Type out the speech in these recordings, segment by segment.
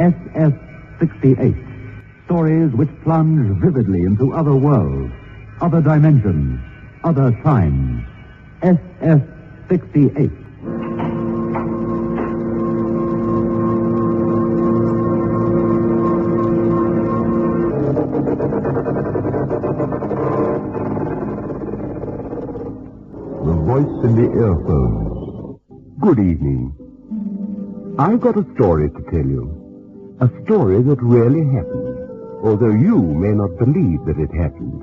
SF-68. Stories which plunge vividly into other worlds, other dimensions, other times. SF-68. The voice in the earphones. Good evening. I've got a story to tell you. A story that really happened, although you may not believe that it happened,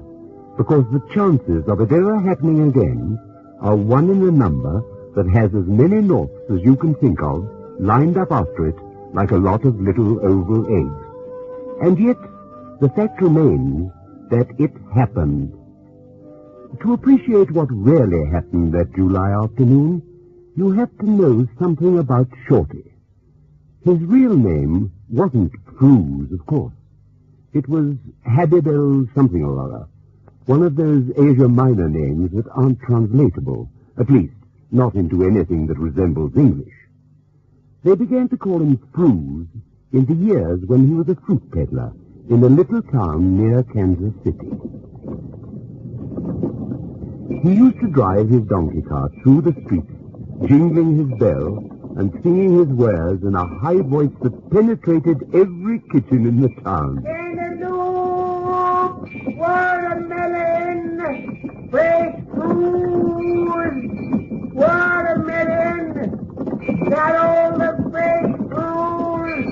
because the chances of it ever happening again are one in a number that has as many noughts as you can think of lined up after it like a lot of little oval eggs. And yet, the fact remains that it happened. To appreciate what really happened that July afternoon, you have to know something about Shorty. His real name wasn't Cruz, of course. It was Habibel something or other, one of those Asia Minor names that aren't translatable, at least not into anything that resembles English. They began to call him Cruz in the years when he was a fruit peddler in a little town near Kansas City. He used to drive his donkey cart through the streets, jingling his bell and singing his wares in a high voice that penetrated every kitchen in the town. Cantaloupe, watermelon, fresh fruit, watermelon, got all the fresh fruit,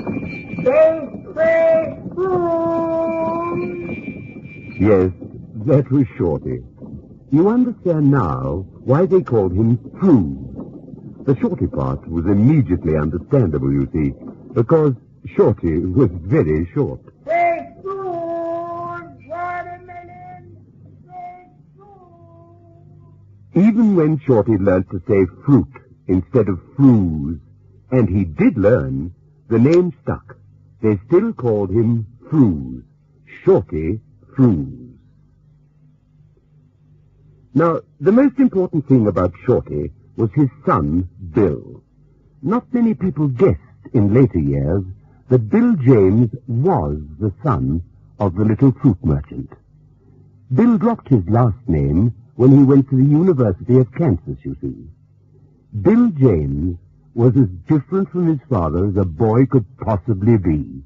taste fresh fruit. Yes, that was Shorty. You understand now why they called him Cruz. The Shorty part was immediately understandable, you see, because Shorty was very short. Fresh fruit, watermelon, fresh fruit. Even when Shorty learned to say fruit instead of Cruz, and he did learn, the name stuck. They still called him Cruz. Shorty Cruz. Now, the most important thing about Shorty was his son, Bill. Not many people guessed in later years that Bill James was the son of the little fruit merchant. Bill dropped his last name when he went to the University of Kansas, you see. Bill James was as different from his father as a boy could possibly be.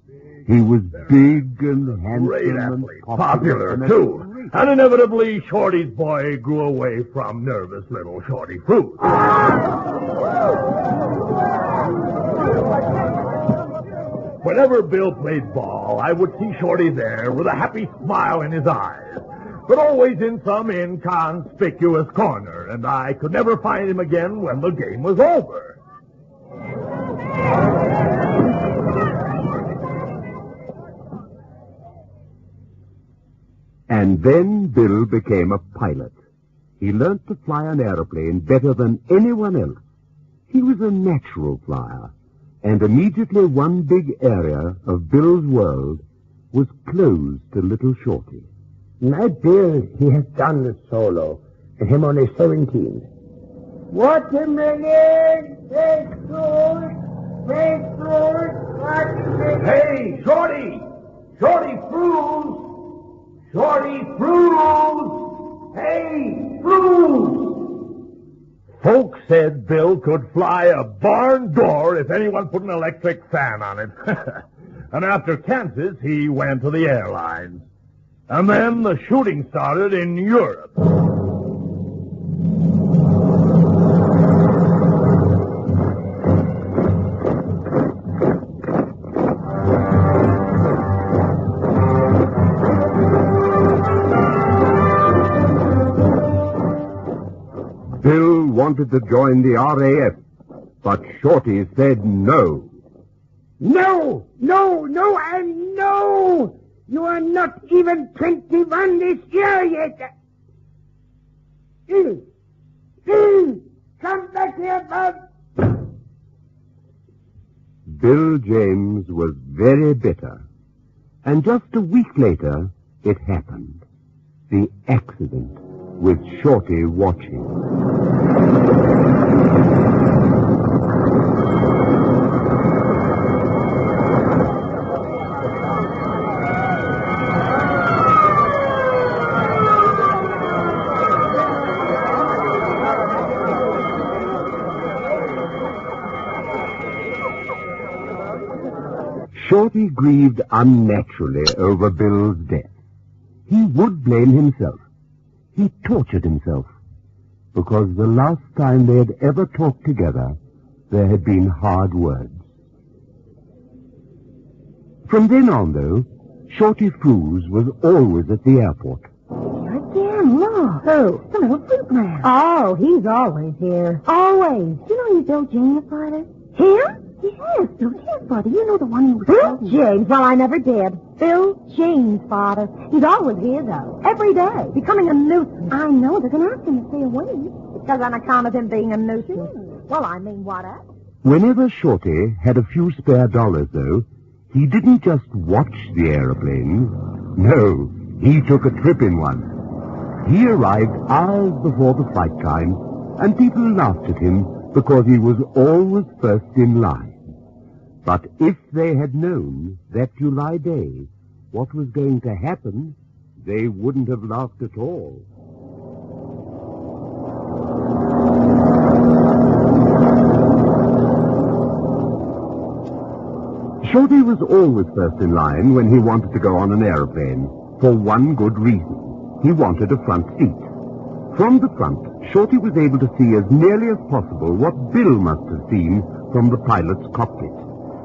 He was big and handsome and popular, too. And inevitably, Shorty's boy grew away from nervous little Shorty Fruit. Whenever Bill played ball, I would see Shorty there with a happy smile in his eyes, but always in some inconspicuous corner, and I could never find him again when the game was over. And then Bill became a pilot. He learned to fly an aeroplane better than anyone else. He was a natural flyer, and immediately one big area of Bill's world was closed to little Shorty. My Bill, he has done the solo, and him only 17. Watermelon, fresh fruit, watermelon. Hey, Shorty! Shorty Fruit! Shorty Fruit! Hey, Fruit! Folks said Bill could fly a barn door if anyone put an electric fan on it. And after Kansas, he went to the airlines. And then the shooting started in Europe. Bill wanted to join the RAF, but Shorty said no. No, and no! You are not even 21 this year yet. Bill, come back here, bud. Bill James was very bitter. And just a week later, it happened. The accident, with Shorty watching. Shorty grieved unnaturally over Bill's death. He would blame himself. He tortured himself. Because the last time they had ever talked together, there had been hard words. From then on, though, Shorty Froose was always at the airport. Again, look. Who? The little fruit man. Oh, he's always here. Always. You know he's Bill James' father? Him? Yes, Bill James' father. You know the one who was... Bill James? Well, I never did. Bill James' father. He's always here, though. Every day. Becoming a nuisance. I know. They're going to ask him to stay away. Because on account of him being a nuisance. Well, I mean, what else? Whenever Shorty had a few spare dollars, though, he didn't just watch the aeroplanes. No, he took a trip in one. He arrived hours before the flight time, and people laughed at him because he was always first in line. But if they had known that July day what was going to happen, they wouldn't have laughed at all. Shorty was always first in line when he wanted to go on an aeroplane, for one good reason. He wanted a front seat. From the front, Shorty was able to see as nearly as possible what Bill must have seen from the pilot's cockpit.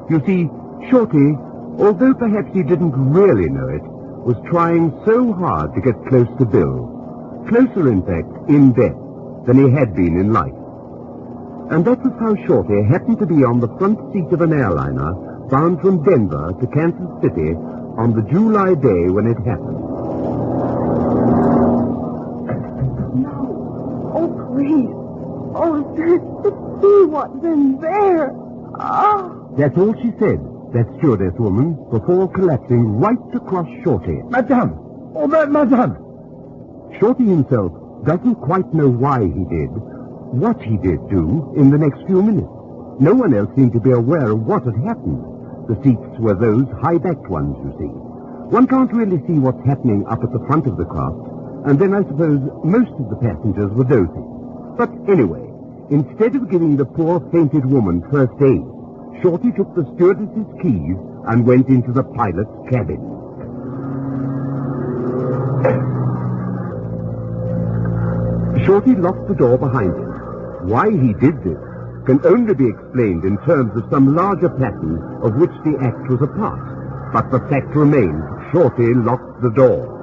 You see, Shorty, although perhaps he didn't really know it, was trying so hard to get close to Bill. Closer, in fact, in death, than he had been in life. And that was how Shorty happened to be on the front seat of an airliner bound from Denver to Kansas City on the July day when it happened. No. Oh, please. Oh, to see what's in there. Oh. That's all she said, that stewardess woman, before collapsing right across Shorty. Madame! Oh, madame! Shorty himself doesn't quite know why he did what he did do in the next few minutes. No one else seemed to be aware of what had happened. The seats were those high-backed ones, you see. One can't really see what's happening up at the front of the craft, and then I suppose most of the passengers were dozing. But anyway, instead of giving the poor fainted woman first aid, Shorty took the stewardess's keys and went into the pilot's cabin. Shorty locked the door behind him. Why he did this can only be explained in terms of some larger pattern of which the act was a part. But the fact remains, Shorty locked the door.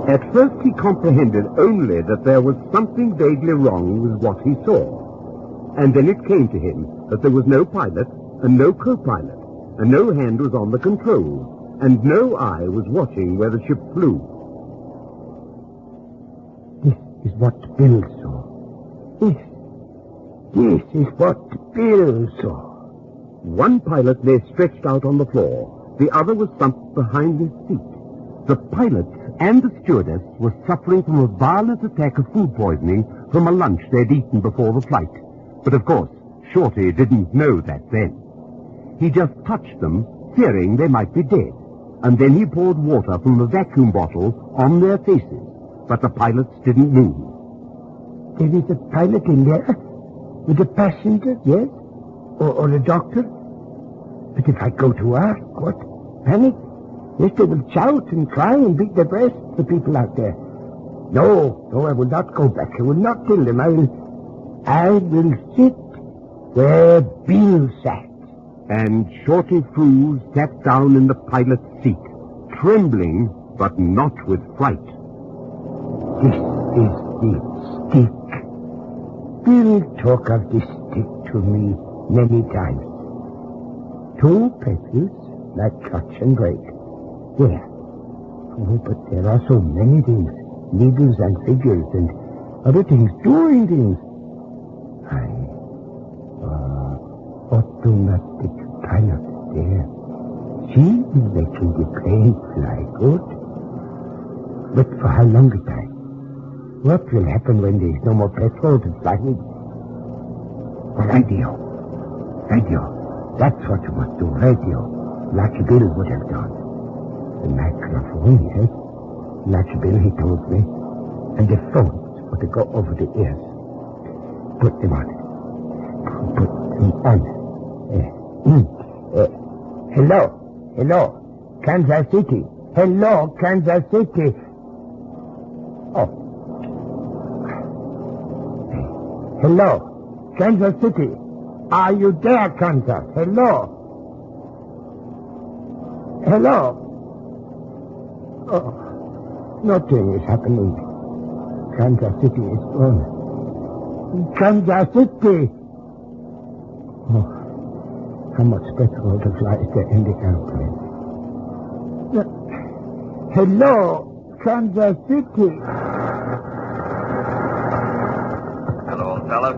At first he comprehended only that there was something vaguely wrong with what he saw. And then it came to him that there was no pilot and no co-pilot, and no hand was on the controls, and no eye was watching where the ship flew. This is what Bill saw. This is what Bill saw. One pilot lay stretched out on the floor. The other was slumped behind his seat. The pilot and the stewardess were suffering from a violent attack of food poisoning from a lunch they'd eaten before the flight. But of course, Shorty didn't know that then. He just touched them, fearing they might be dead. And then he poured water from a vacuum bottle on their faces. But the pilots didn't move. There is a pilot in there with a passenger, yes? Or a doctor? But if I go to ask, what? Panic? Yes, they will shout and cry and beat their breasts, the people out there. No, I will not go back. I will not tell them. I will sit where Bill sat. And Shorty Froose sat down in the pilot's seat, trembling, but not with fright. This is the stick. Bill talk of this stick to me many times. 2 pencils, like cut and break. There. Oh, but there are so many things. Needles and figures and other things, doing things. Automatic pilot there. She is making the plane fly good. But for how long a time? What will happen when there's no more petrol to fly with? Radio. That's what you must do, radio. Like Bill would have done. The microphone, yes. Like Bill, he told me. And the phones were to go over the ears. Put them on. Hello, Kansas City. Hello, Kansas City. Oh. Hello, Kansas City. Are you there, Kansas? Hello. Hello. Oh, nothing is happening. Kansas City is gone. Kansas City. Oh. How much petrol to fly is there in the airplane? Hello, Kansas City. Hello, old fella.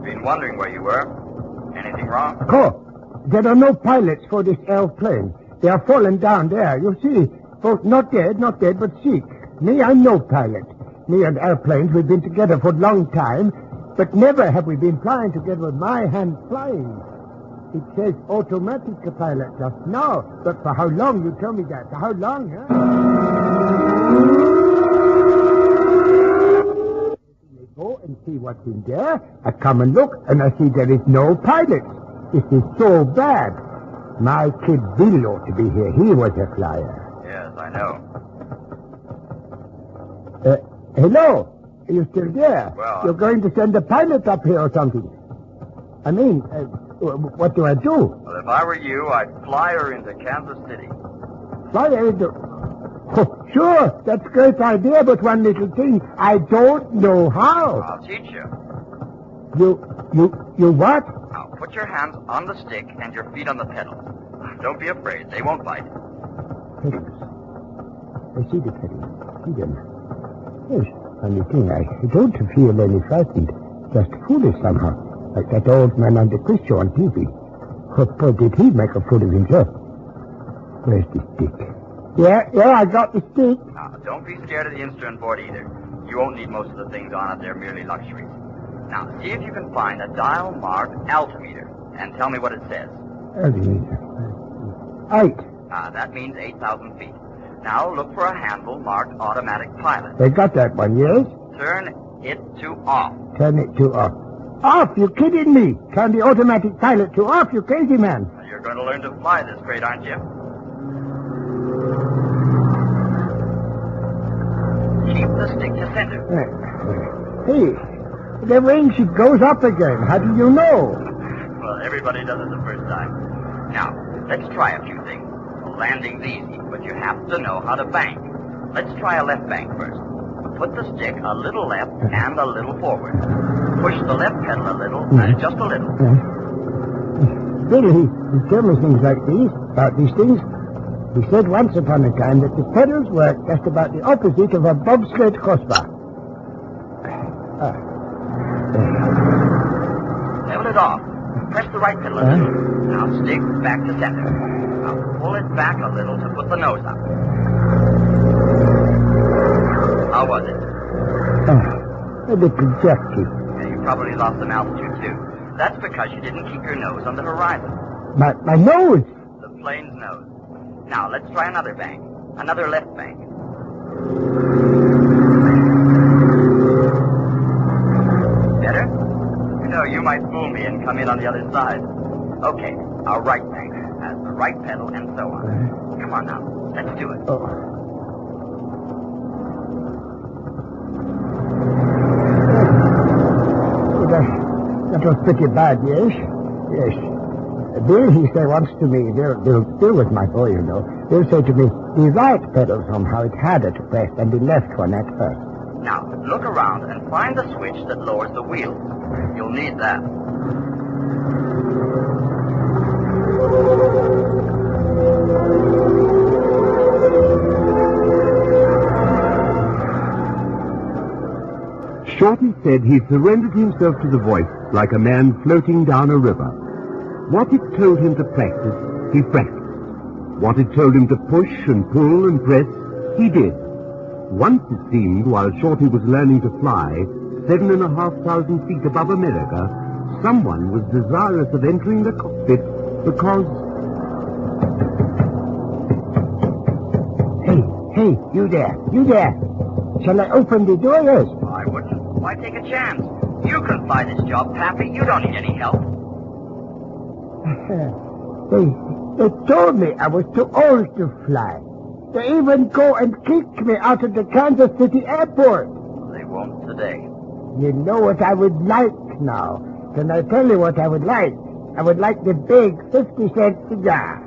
Been wondering where you were. Anything wrong? Oh, there are no pilots for this airplane. They are fallen down there. You see, both not dead, but sick. Me, I'm no pilot. Me and airplanes, we've been together for a long time, but never have we been flying together with my hand flying. It says automatic pilot just now. But for how long? You tell me that. For how long, huh? Go and see what's in there. I come and look, and I see there is no pilot. This is so bad. My kid Bill ought to be here. He was a flyer. Yes, I know. Hello? Are you still there? Well, you're going to send a pilot up here or something. I mean, what do I do? Well, if I were you, I'd fly her into Kansas City. Fly her into... Oh, sure, that's a great idea, but one little thing. I don't know how. I'll teach you. You what? Now, put your hands on the stick and your feet on the pedal. Don't be afraid. They won't bite. Pedals. I see the pedals. See them. Yes, funny thing. I don't feel any frightened. Just foolish somehow. Like that old man on the quiz show on TV. What point did he make a fool of himself? Where's the stick? Yeah, I got the stick. Now, don't be scared of the instrument board either. You won't need most of the things on it. They're merely luxuries. Now, see if you can find a dial marked altimeter and tell me what it says. Altimeter. 8. That means 8,000 feet. Now, look for a handle marked automatic pilot. They got that one, yes? Turn it to off. Turn it to off. Off? You kidding me? Turn the automatic pilot to off, you crazy man. Well, you're going to learn to fly this crate, aren't you? Keep the stick to center. Hey, the range it goes up again. How do you know? Well, everybody does it the first time. Now, let's try a few things. Landing's easy, but you have to know how to bank. Let's try a left bank first. Put the stick a little left and a little forward. Push the left pedal a little, and just a little. Bill, he tells me things like these, about these things. He said once upon a time that the pedals work just about the opposite of a bobsled crossbar. Level it off. Press the right pedal a little. Now stick back to center. Now pull it back a little to put the nose up. How was it? A little jerky. Yeah, you probably lost some altitude, too. That's because you didn't keep your nose on the horizon. My nose? The plane's nose. Now, let's try another bank. Another left bank. Better? No, you might fool me and come in on the other side. Okay, our right bank has the right pedal and so on. Come on now, let's do it. Oh. That was pretty bad, yes? Yes. Bill, he said once to me, Bill was my boy, you know. Bill said to me, the right pedal somehow is harder to press than the left one at first. Now, look around and find the switch that lowers the wheels. You'll need that. Shorty said he surrendered himself to the voice like a man floating down a river. What it told him to practice, he practiced. What it told him to push and pull and press, he did. Once it seemed, while Shorty was learning to fly 7,500 feet above America, someone was desirous of entering the cockpit because... Hey, you there. Shall I open the door, yes? I wouldn't. Why take a chance? You can fly this job, Pappy. You don't need any help. They told me I was too old to fly. They even go and kick me out of the Kansas City airport. They won't today. You know what I would like now? Can I tell you what I would like? I would like the big 50-cent cigar.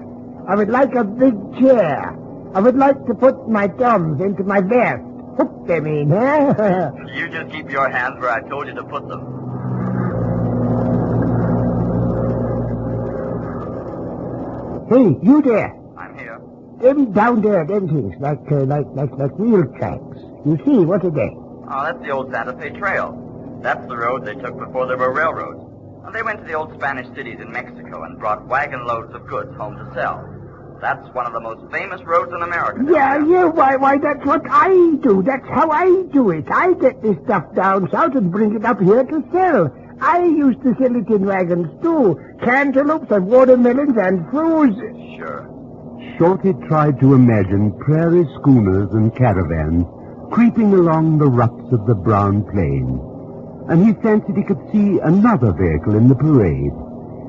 I would like a big chair. I would like to put my thumbs into my vest. Hook them in, huh? You just keep your hands where I told you to put them. Hey, you there. I'm here. Them down there, them things, like wheel tracks. You see, what are they? Oh, that's the old Santa Fe Trail. That's the road they took before there were railroads. And they went to the old Spanish cities in Mexico and brought wagon loads of goods home to sell. That's one of the most famous roads in America. Yeah, why, that's what I do. That's how I do it. I get this stuff down south and bring it up here to sell. I used to sell it in wagons, too. Cantaloupes and watermelons and fruits. Sure. Shorty tried to imagine prairie schooners and caravans creeping along the ruts of the brown plain. And he fancied he could see another vehicle in the parade.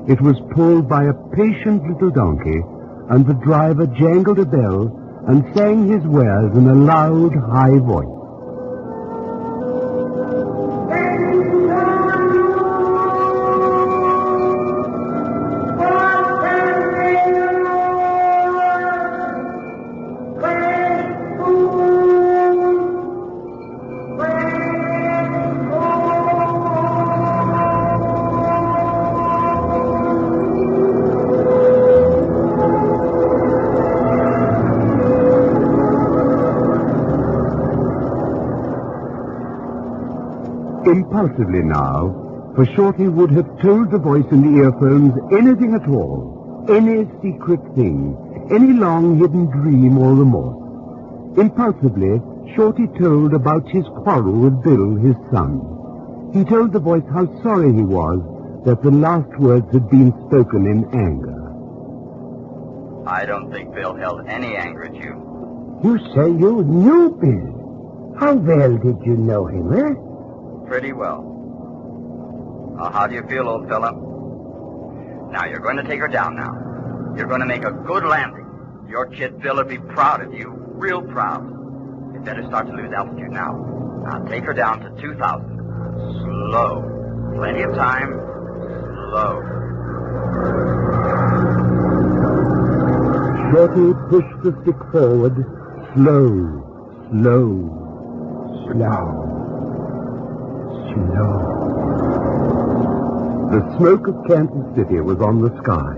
It was pulled by a patient little donkey, and the driver jangled a bell and sang his wares in a loud, high voice. Impulsively now, for Shorty would have told the voice in the earphones anything at all, any secret thing, any long-hidden dream or remorse. Impulsively, Shorty told about his quarrel with Bill, his son. He told the voice how sorry he was that the last words had been spoken in anger. I don't think Bill held any anger at you. You say you knew Bill. How well did you know him, eh? Pretty well. Well, how do you feel, old fella? Now, you're going to take her down now. You're going to make a good landing. Your kid Bill would be proud of you, real proud. You'd better start to lose altitude now. Now, take her down to 2,000. Slow. Plenty of time. Slow. Shorty pushed the stick forward, slow. The smoke of Kansas City was on the sky,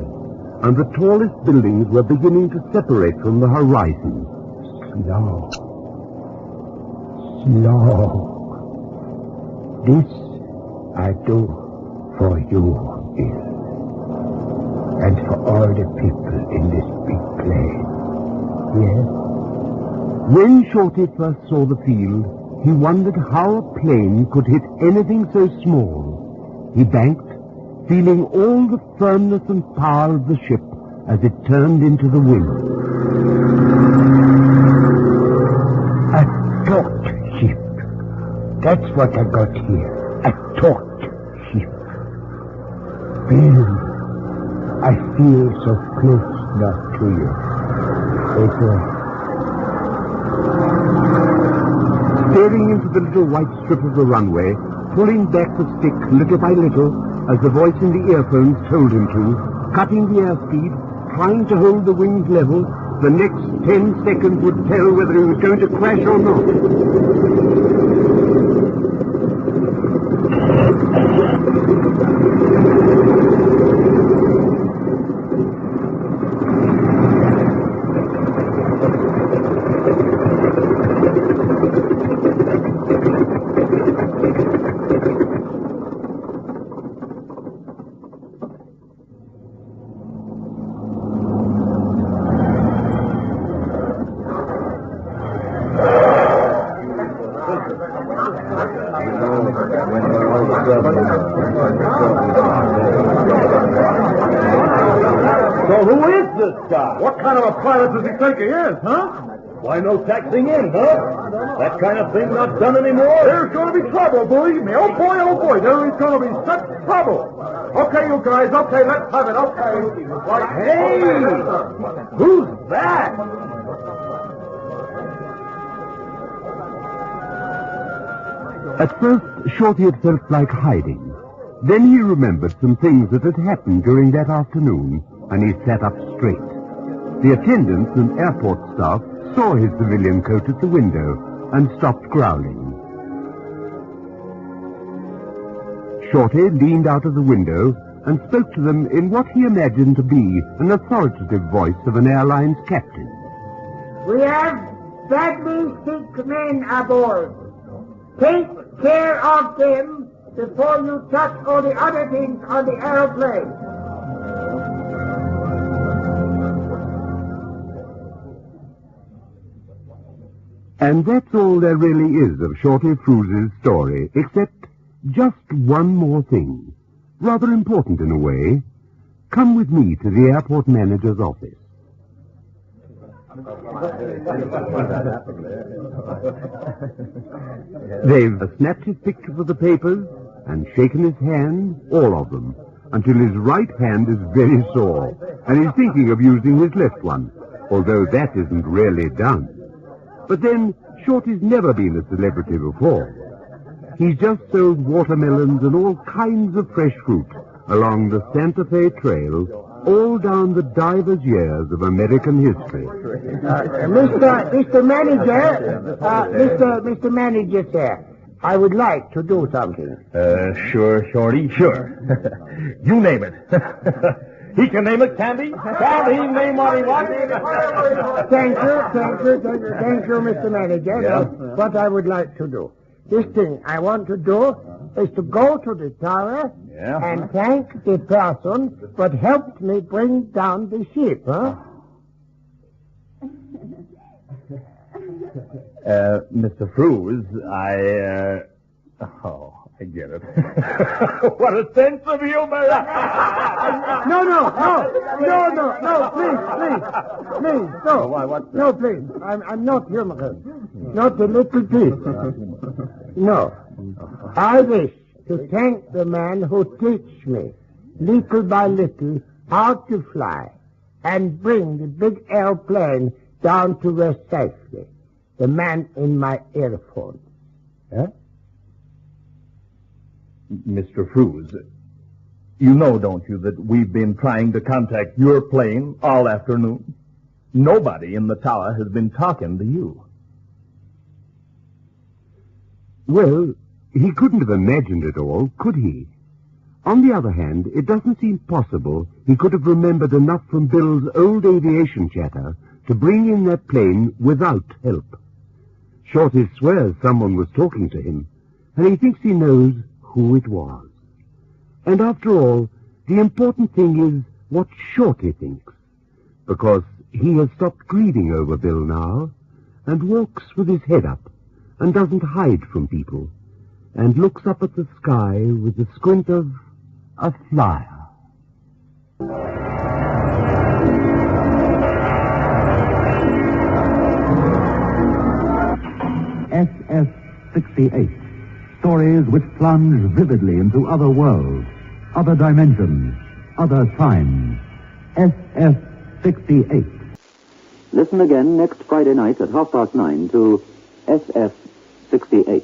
and the tallest buildings were beginning to separate from the horizon. Slow. This I do for you, Bill. And for all the people in this big plane. Yes? When Shorty first saw the field, he wondered how a plane could hit anything so small. He banked, feeling all the firmness and power of the ship as it turned into the wind. A taut ship. That's what I got here. A taut ship. Bill, I feel so close now to you. Staring into the little white strip of the runway, pulling back the stick little by little, as the voice in the earphones told him to, cutting the airspeed, trying to hold the wings level, the next 10 seconds would tell whether he was going to crash or not. So who is this guy? What kind of a pilot does he think he is, huh? Why no taxing in, huh? That kind of thing not done anymore? There's going to be trouble, believe me. Oh, boy, there is going to be such trouble. Okay, you guys, okay, let's have it, okay. Hey! Who's that? At first, Shorty had felt like hiding. Then he remembered some things that had happened during that afternoon, and he sat up straight. The attendants and airport staff saw his civilian coat at the window and stopped growling. Shorty leaned out of the window and spoke to them in what he imagined to be an authoritative voice of an airline's captain. We have badly sick men aboard. Take care of them before you touch all the other things on the aeroplane. And that's all there really is of Shorty Frews's story, except just one more thing, rather important in a way. Come with me to the airport manager's office. They've snapped his picture for the papers and shaken his hand, all of them, until his right hand is very sore, and he's thinking of using his left one, although that isn't really done. But then, Shorty's never been a celebrity before. He's just sold watermelons and all kinds of fresh fruit along the Santa Fe Trail, all down the divers years of American history. Mr. Manager, sir, I would like to do something. Sure, Shorty, sure. You name it. He can name it, can't he? Can't he name what he wants? Thank you, Mr. Manager. Yeah? What I would like to do. This thing I want to do is to go to the tower and thank the person that helped me bring down the ship, huh? Mr. Frews, I get it. What a sense of humor! No, please, no. Why, what's that? No, please. I'm not humorous. Not a little bit. No. I wish to thank the man who teach me, little by little, how to fly and bring the big airplane down to rest safely. The man in my earphones. Huh? Mr. Frews, you know, don't you, that we've been trying to contact your plane all afternoon? Nobody in the tower has been talking to you. Well, he couldn't have imagined it all, could he? On the other hand, it doesn't seem possible he could have remembered enough from Bill's old aviation chatter to bring in that plane without help. Shorty swears someone was talking to him, and he thinks he knows who it was. And after all, the important thing is what Shorty thinks, because he has stopped grieving over Bill now, and walks with his head up, and doesn't hide from people, and looks up at the sky with the squint of a flyer. SF-68. Stories which plunge vividly into other worlds, other dimensions, other times. SF-68. Listen again next Friday night at 9:30 to SF-68.